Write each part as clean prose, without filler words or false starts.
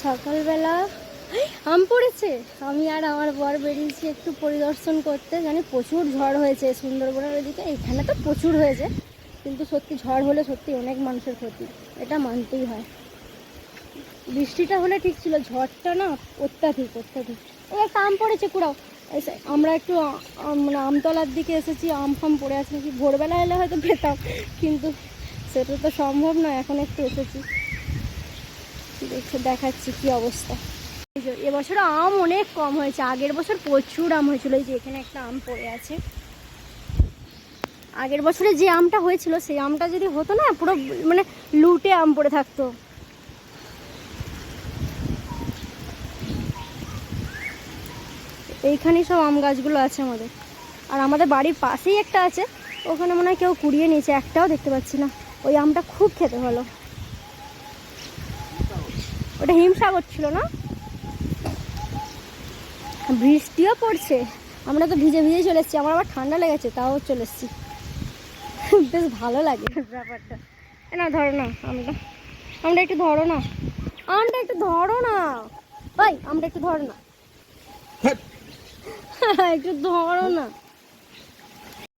সকালবেলা আম পড়েছে। আমি আর আমার বর বেরিয়েছি একটু পরিদর্শন করতে। জানি প্রচুর ঝড় হয়েছে সুন্দরবনের ওদিকে, এখানে তো প্রচুর হয়েছে, কিন্তু সত্যি ঝড় হলে সত্যি অনেক মানুষের ক্ষতি, এটা মানতেই হয়। বৃষ্টিটা হলে ঠিক ছিল, ঝড়টা না অত্যাধিক অত্যাধিক। এই একটা আম পড়েছে কুড়াও। আমরা একটু মানে আমতলার দিকে এসেছি, আম ফাম পড়ে আছে নাকি, ভোরবেলা এলে হয়তো পেতাম, কিন্তু সেটা তো সম্ভব নয়। এখন একটু এসেছি, দেখাচ্ছি কি অবস্থা। এবছর আম অনেক কম হয়েছে, আগের বছর প্রচুর আম হয়েছিল। এই যে এখানে একটা আম পড়ে আছে, আগের বছরে যে আমটা হয়েছিল সেই আমটা যদি হতো না, পুরো মানে লুটে আম পড়ে থাকতো। এইখানেই সব আম গাছগুলো আছে আমাদের, আর আমাদের বাড়ির পাশেই একটা আছে, ওখানে মনে হয় কেউ কুড়িয়ে নিয়েছে, একটাও দেখতে পাচ্ছি না। ওই আমটা খুব খেতে ভালো। ওটা হিমসাগর ছিল না? বৃষ্টিও পড়ছে, আমরা তো ভিজে ভিজে চলে এসেছি। আমার আবার ঠান্ডা লেগেছে, তাও চলে এসেছি। বেশ ভালো লাগে ব্যাপারটা। না ধরো না আমটা, আমটা একটু ধরো না, আমটা একটু ধরো না ভাই, আমটা একটু ধরো না। একটু ধরো না।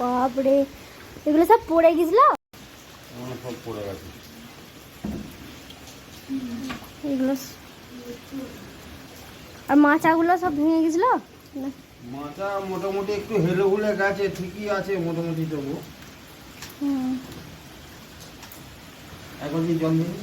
বাপরে, এগুলো সব পড়ে গেছিল। সব পড়ে গেছে এগুলো আর মাচাগুলো সব ভেঙে গেছিল। মাথা মোটামুটি একটু হেলে হুলে গেছে, ঠিকই আছে মোটামুটি। তবু এখন কি জল দিই